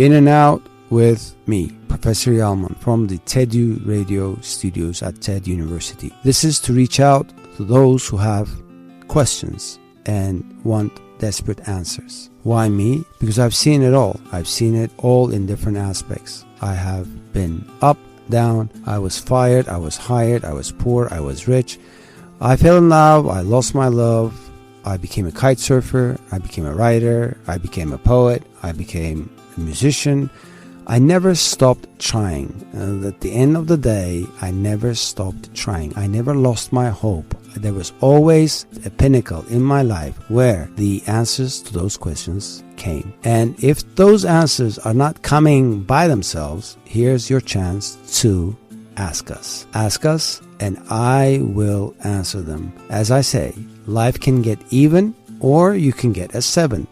In and Out with me, Professor Yalman, from the TEDU radio studios at TED University. This is to reach out to those who have questions and want desperate answers. Why me? Because I've seen it all. I've seen it all in different aspects. I have been up, down, I was fired, I was hired, I was poor, I was rich. I fell in love, I lost my love, I became a kite surfer, I became a writer, I became a poet, I became a musician. I never stopped trying. At the end of the day, I never stopped trying. I never lost my hope. There was always a pinnacle in my life where the answers to those questions came. And if those answers are not coming by themselves, here's your chance to ask us. Ask us and I will answer them. As I say, life can get even or you can get a 7.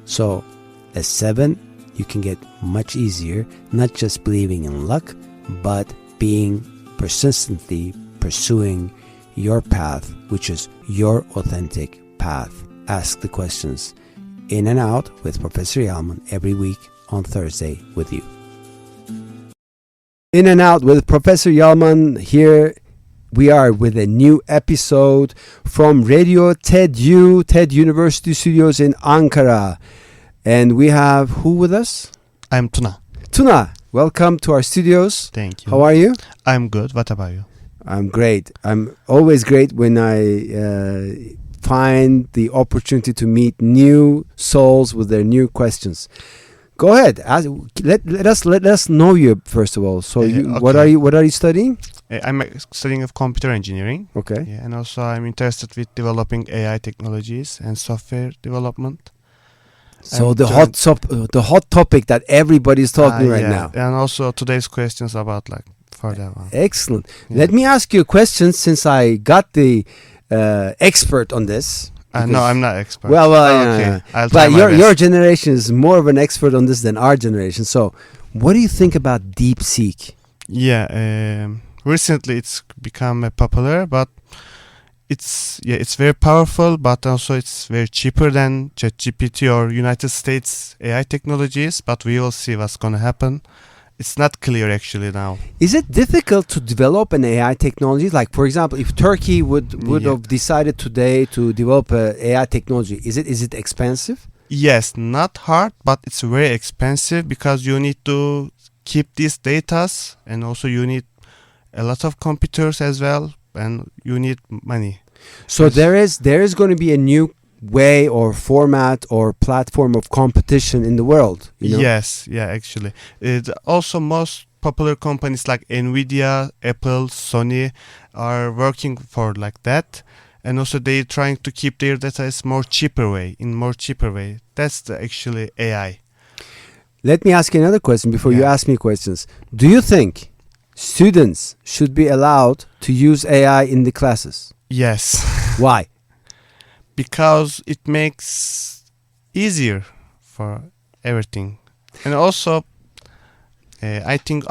So a 7 you can get much easier, not just believing in luck, but being persistently pursuing your path, which is your authentic path. Ask the questions. In and Out with Professor Yalman every week on Thursday with you. In and Out with Professor Yalman. Here we are with a new episode from Radio TEDU, TED University Studios in Ankara. And we have who with us? I'm Tuna. Tuna, welcome to our studios. Thank you. How are you? I'm good. What about you? I'm great. I'm always great when I find the opportunity to meet new souls with their new questions. Go ahead. Let us know you first of all. So, Okay. what are you studying? I'm studying of computer engineering. Okay. Yeah, and also I'm interested with developing AI technologies and software development. So the hot topic that everybody's talking right now. And also today's questions about further one. Excellent. Yeah. Let me ask you a question since I got the expert on this. No, I'm not expert. Well, okay. I'll try but my best. your generation is more of an expert on this than our generation. So, what do you think about DeepSeek? Yeah, recently it's become popular, but it's very powerful, but also it's very cheaper than ChatGPT or United States AI technologies. But we will see what's gonna happen. It's not clear actually now. Is it difficult to develop an AI technology? Like, for example, if Turkey would have decided today to develop an AI technology, is it expensive? Yes, not hard, but it's very expensive because you need to keep these datas, and also you need a lot of computers as well, and you need money. So Yes. there is going to be a new way or format or platform of competition in the world. You know? Yes, yeah, actually. Also, most popular companies like Nvidia, Apple, Sony are working for like that. And also they're trying to keep their data in more cheaper way. That's actually AI. Let me ask you another question before you Yeah. ask me questions. Do you think students should be allowed to use AI in the classes? Yes. Why? Because it makes easier for everything. And also, I think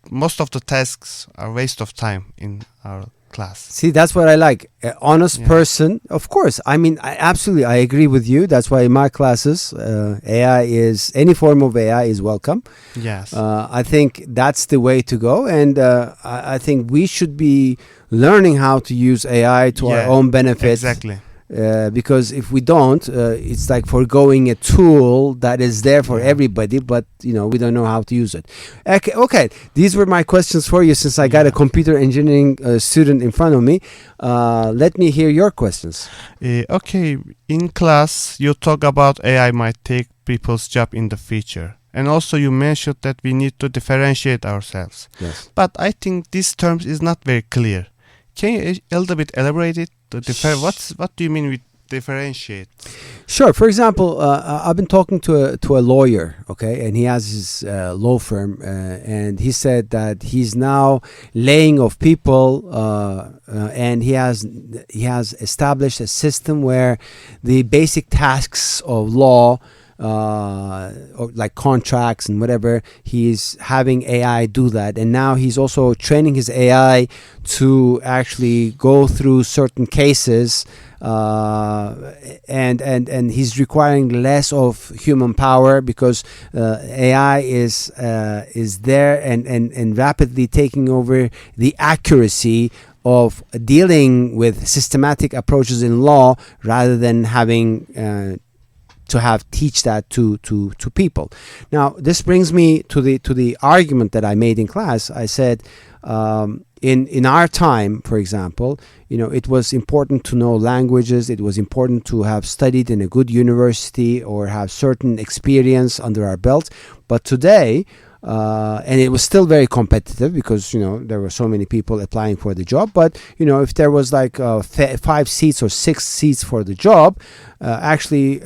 most of the tasks are waste of time in our class. See, that's what I like. An honest Yeah. person, of course. I mean, I agree with you. That's why in my classes, any form of AI is welcome. Yes. I think that's the way to go. And I think we should be learning how to use AI to our own benefit. Exactly. Because if we don't, it's like foregoing a tool that is there for everybody, but we don't know how to use it. Okay, these were my questions for you since I got a computer engineering student in front of me. Let me hear your questions. Okay, in class you talk about AI might take people's job in the future. And also you mentioned that we need to differentiate ourselves. Yes. But I think this term is not very clear. Can you a little bit elaborate it? What do you mean with differentiate? Sure. For example, I've been talking to a lawyer, okay, and he has his law firm, and he said that he's now laying off people, and he has established a system where the basic tasks of law or like contracts and whatever. He's having AI do that, and now he's also training his AI to actually go through certain cases, and he's requiring less of human power because AI is there and rapidly taking over the accuracy of dealing with systematic approaches in law rather than having to have teach that to people. Now this brings me to the argument that I made in class. I said, in our time, for example, it was important to know languages. It was important to have studied in a good university or have certain experience under our belt. But today, and it was still very competitive because there were so many people applying for the job. But if there was like 5 seats or 6 seats for the job, actually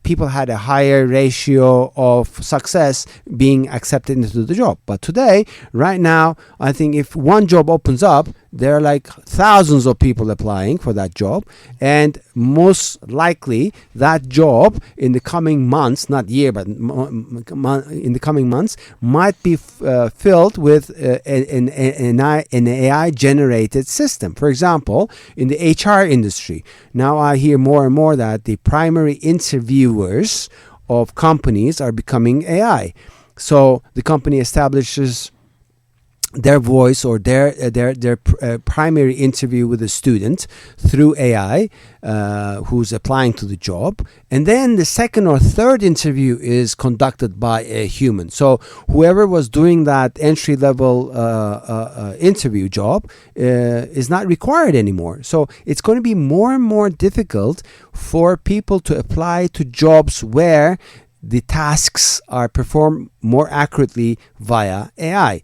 people had a higher ratio of success being accepted into the job. But today, right now, I think if one job opens up, there are like thousands of people applying for that job, and most likely that job in the coming months, not year, but in the coming months, might be filled with an AI generated system. For example, in the HR industry, now I hear more and more that the primary interviewers of companies are becoming AI. So the company establishes their voice or their primary interview with a student through AI who's applying to the job, and then the second or third interview is conducted by a human. So whoever was doing that entry level interview job is not required anymore. So it's going to be more and more difficult for people to apply to jobs where the tasks are performed more accurately via AI.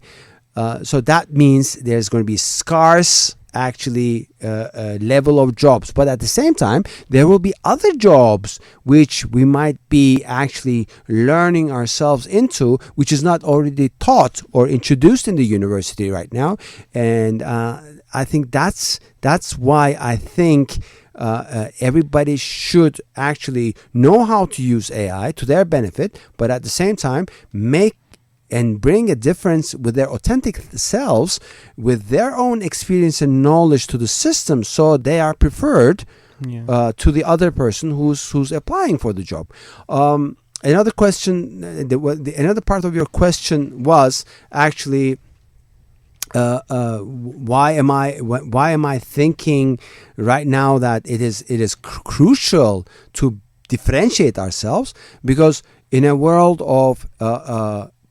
So that means there's going to be scarce level of jobs, but at the same time there will be other jobs which we might be actually learning ourselves into, which is not already taught or introduced in the university right now. And I think that's why I think everybody should actually know how to use AI to their benefit, but at the same time make and bring a difference with their authentic selves, with their own experience and knowledge to the system, so they are preferred to the other person who's applying for the job. Another question, another part of your question was actually, why am I thinking right now that it is crucial to differentiate ourselves? Because in a world of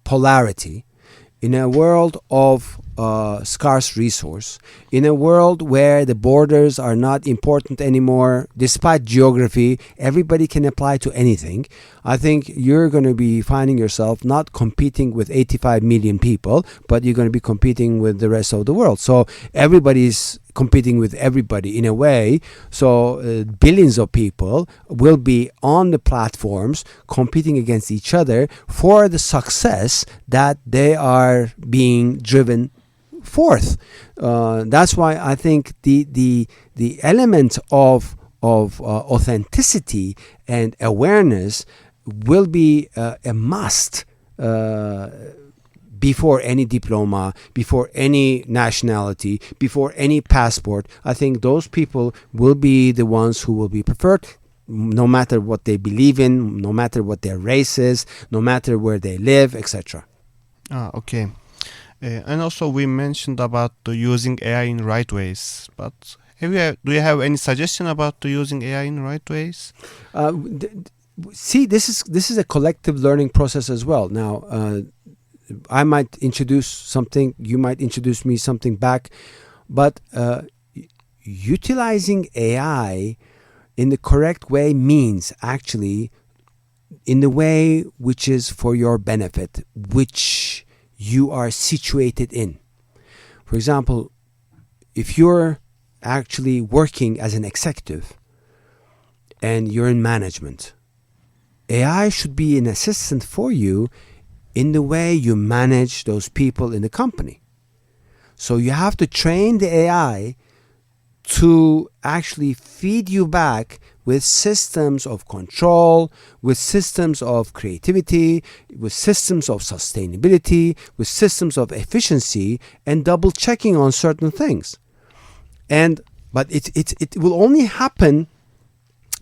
polarity, in a world of scarce resource, in a world where the borders are not important anymore, despite geography, everybody can apply to anything. I think you're going to be finding yourself not competing with 85 million people, but you're going to be competing with the rest of the world. So everybody's competing with everybody in a way. So billions of people will be on the platforms competing against each other for the success that they are being driven forth. That's why I think the element of authenticity and awareness will be a must before any diploma, before any nationality, before any passport. I think those people will be the ones who will be preferred, no matter what they believe in, no matter what their race is, no matter where they live, etc. Okay. And also we mentioned about using AI in right ways, but do you have any suggestion about using AI in right ways? See, this is a collective learning process as well. Now, I might introduce something, you might introduce me something back, but utilizing AI in the correct way means actually in the way which is for your benefit, which you are situated in. For example, if you're actually working as an executive and you're in management, AI should be an assistant for you in the way you manage those people in the company. So you have to train the AI to actually feed you back with systems of control, with systems of creativity, with systems of sustainability, with systems of efficiency, and double checking on certain things. But it will only happen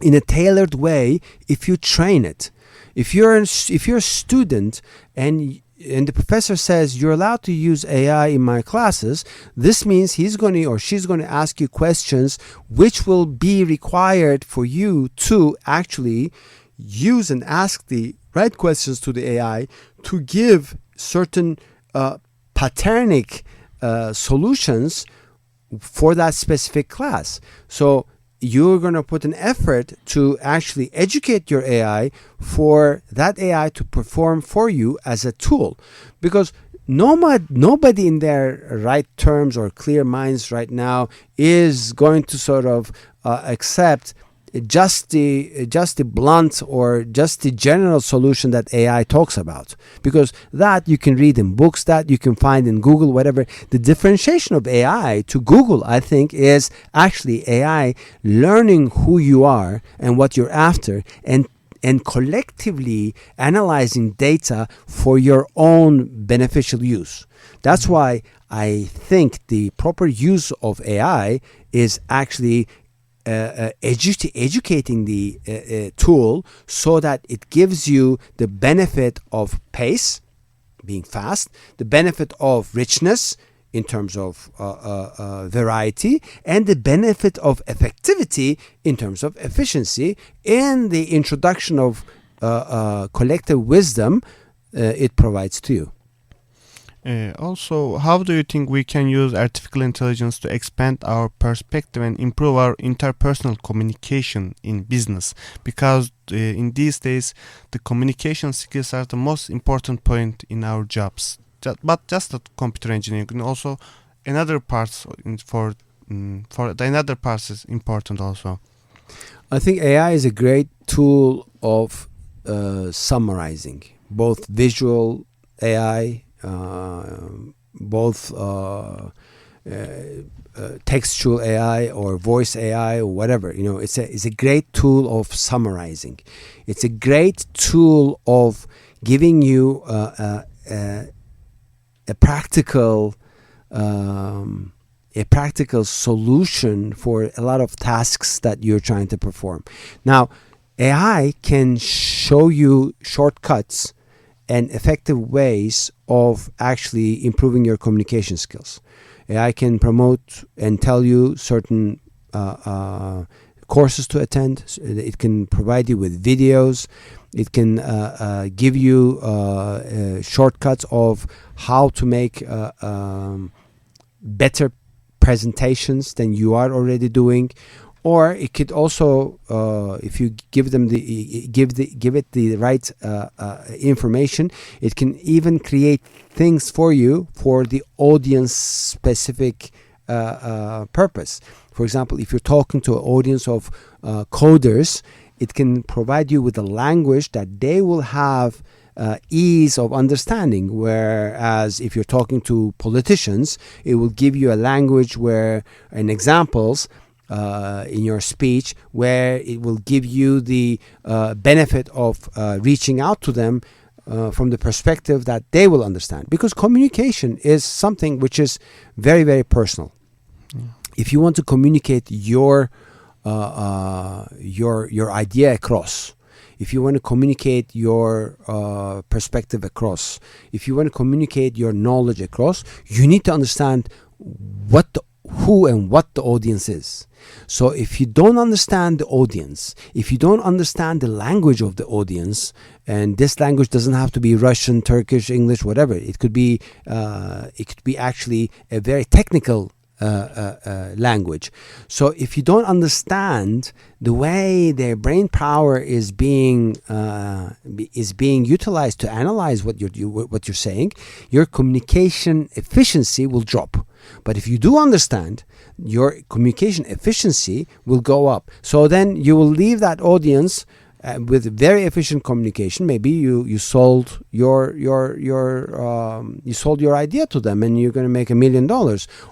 in a tailored way if you train it. If you're a student and the professor says you're allowed to use AI in my classes, this means he's going to or she's going to ask you questions which will be required for you to actually use and ask the right questions to the AI to give certain paternic solutions for that specific class. So you're going to put an effort to actually educate your AI for that AI to perform for you as a tool. Because nobody in their right terms or clear minds right now is going to sort of accept just the blunt or just the general solution that AI talks about, because that you can read in books, that you can find in Google, whatever. The differentiation of AI to Google, I think, is actually AI learning who you are and what you're after, and collectively analyzing data for your own beneficial use. That's why I think the proper use of AI is actually educating the tool so that it gives you the benefit of pace, being fast, the benefit of richness in terms of variety, and the benefit of effectivity in terms of efficiency in the introduction of collective wisdom it provides to you. Also, how do you think we can use artificial intelligence to expand our perspective and improve our interpersonal communication in business? Because in these days, the communication skills are the most important point in our jobs. But just not computer engineering, and also another parts for the another parts is important also. I think AI is a great tool of summarizing, both visual AI, both textual AI or voice AI or whatever. You know, it's a great tool of summarizing. It's a great tool of giving you a practical solution for a lot of tasks that you're trying to perform. Now, AI can show you shortcuts and effective ways of actually improving your communication skills. AI can promote and tell you certain courses to attend. It can provide you with videos. It can give you shortcuts of how to make better presentations than you are already doing. Or it could also, if you give it the right information, it can even create things for you for the audience specific purpose. For example, if you're talking to an audience of coders, it can provide you with a language that they will have ease of understanding, whereas if you're talking to politicians, it will give you a language where, and examples in your speech, where it will give you the benefit of reaching out to them from the perspective that they will understand. Because communication is something which is very, very personal. Yeah. If you want to communicate your idea across, if you want to communicate your perspective across, if you want to communicate your knowledge across, you need to understand who and what the audience is. So if you don't understand the audience, if you don't understand the language of the audience, and this language doesn't have to be Russian, Turkish, English, whatever, it could be actually a very technical language. So if you don't understand the way their brain power is being utilized to analyze what you're saying, your communication efficiency will drop. But if you do understand, your communication efficiency will go up. So then you will leave that audience with very efficient communication, maybe you sold your you sold your idea to them, and you're going to make $1 million,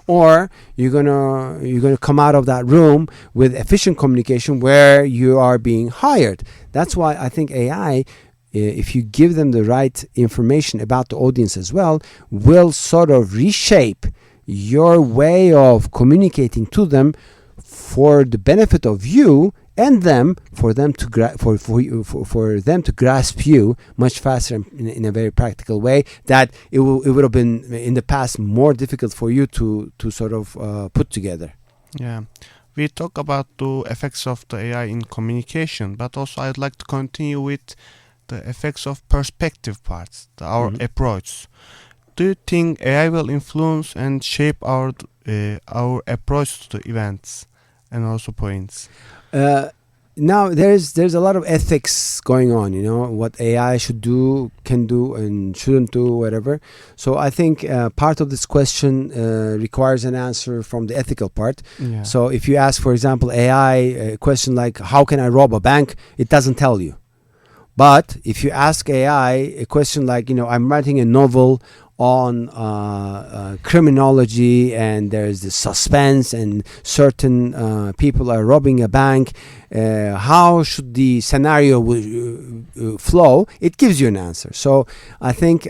or you're gonna come out of that room with efficient communication where you are being hired. That's why I think AI, if you give them the right information about the audience as well, will sort of reshape your way of communicating to them for the benefit of you and them, for them to for them to grasp you much faster in a very practical way, that it would have been in the past more difficult for you to sort of put together. Yeah. We talk about the effects of the AI in communication, but also I'd like to continue with the effects of perspective parts, our approach. Do you think AI will influence and shape our approach to the events and also points? Now there's a lot of ethics going on, what AI should do, can do, and shouldn't do, whatever. So I think part of this question requires an answer from the ethical part. Yeah. So if you ask, for example, AI a question like, how can I rob a bank? It doesn't tell you. But if you ask AI a question like, I'm writing a novel on criminology, and there's the suspense, and certain people are robbing a bank, how should the scenario flow? It gives you an answer. So I think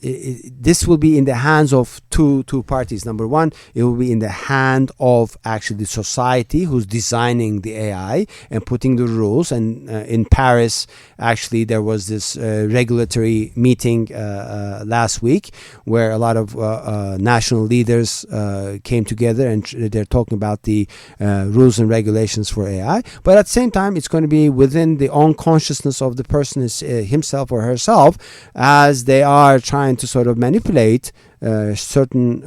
this will be in the hands of two parties. Number one, it will be in the hand of actually the society who's designing the AI and putting the rules. And in Paris, actually, there was this regulatory meeting last week where a lot of national leaders came together, and they're talking about the rules and regulations for AI. But at the same time, it's going to be within the own consciousness of the person himself or herself, as they are trying to sort of manipulate certain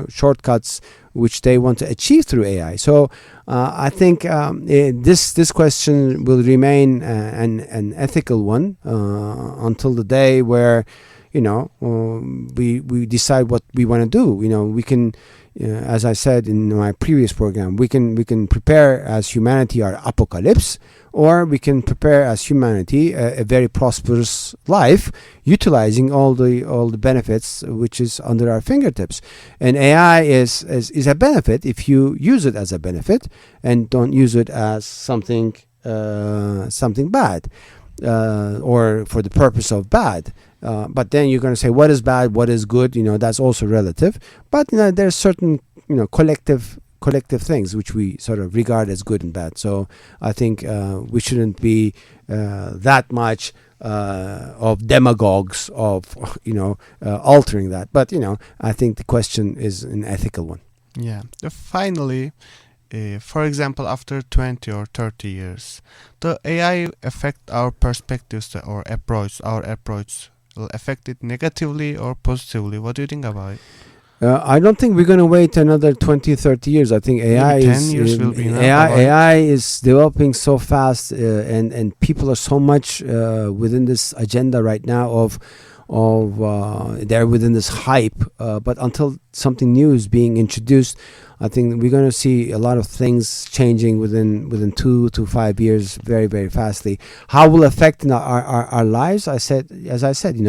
shortcuts which they want to achieve through AI. So I think this question will remain an ethical one until the day where we decide what we want to do. We can, as I said in my previous program, we can prepare as humanity our apocalypse, or we can prepare as humanity a very prosperous life, utilizing all the benefits which is under our fingertips. And AI is a benefit if you use it as a benefit and don't use it as something bad, or for the purpose of bad. But then you're going to say, what is bad, what is good? That's also relative. But there's certain collective things which we sort of regard as good and bad. So I think we shouldn't be that much of demagogues of altering that. But I think the question is an ethical one. Yeah. Finally, for example, after 20 or 30 years, the AI affect our perspectives or approach. Our approach will affect it negatively or positively. What do you think about it? I don't think we're going to wait another 20, 30 years. I think AI is developing so fast, and people are so much within this agenda right now of they're within this hype. But until something new is being introduced, I think we're going to see a lot of things changing within 2 to 5 years very, very fastly. How will affect our lives? As I said,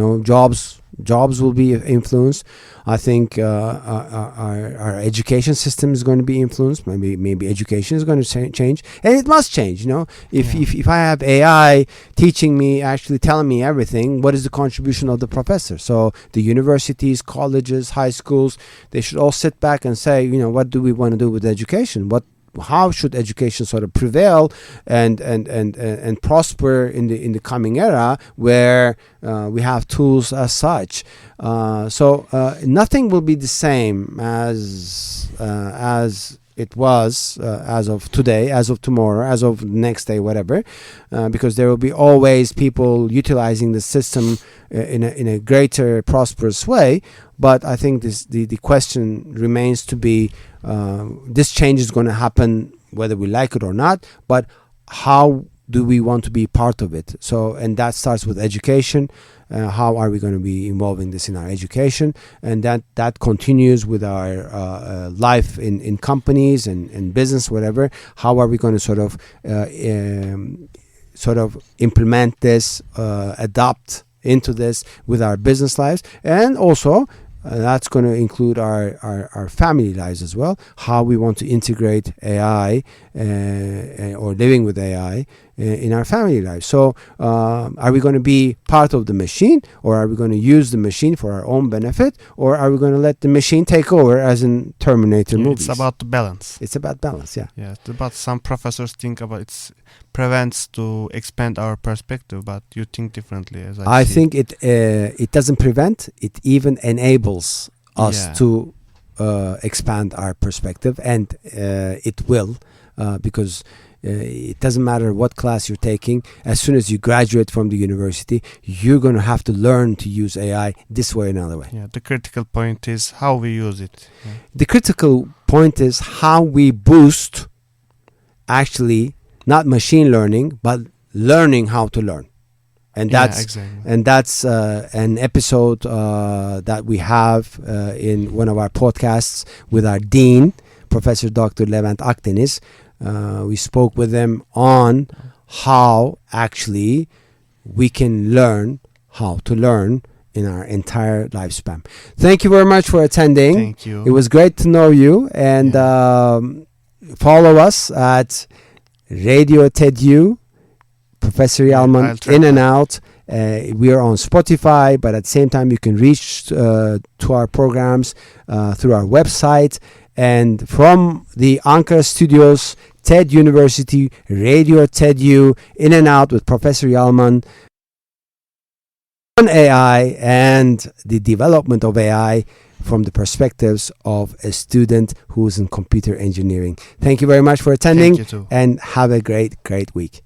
jobs will be influenced. I think our education system is going to be influenced. Maybe education is going to change, and it must change. If I have AI teaching me, actually telling me everything, what is the contribution of the professor? So the universities, colleges, high schools, they should all sit back and say, what do we want to do with education? How should education sort of prevail and prosper in the coming era where we have tools as such? So nothing will be the same as it was as of today, as of tomorrow, as of next day, whatever, because there will be always people utilizing the system in a greater prosperous way. But I think the question remains to be, this change is going to happen whether we like it or not, but how do we want to be part of it? So, and that starts with education. How are we going to be involving this in our education? And that continues with our life in companies and business, whatever. How are we going to sort of sort of implement this, adopt into this with our business lives, and also that's going to include our family lives as well, how we want to integrate AI or living with AI in our family lives. So are we going to be part of the machine, or are we going to use the machine for our own benefit, or are we going to let the machine take over as in Terminator movies? It's about the balance. It's about balance, yeah. Yeah, but some professors think about it prevents to expand our perspective, but you think differently. As I see. think it doesn't prevent, it even enables us to expand our perspective, and it will, because it doesn't matter what class you're taking. As soon as you graduate from the university, you're going to have to learn to use AI this way or another way. Yeah, the critical point is how we use it. Yeah. The critical point is how we boost, actually, not machine learning, but learning how to learn. And that's an episode that we have in one of our podcasts with our dean, Professor Dr. Levent Akdeniz. We spoke with them on how actually we can learn how to learn in our entire lifespan. Thank you very much for attending. Thank you. It was great to know you, and follow us at Radio TEDU, Professor Yalman, in and out. We are on Spotify, but at the same time you can reach to our programs through our website. And from the Ankara studios, TED University, Radio TEDU, in and out with Professor Yalman on AI and the development of AI from the perspectives of a student who's in computer engineering. Thank you very much for attending, Thank you too. and have a great week.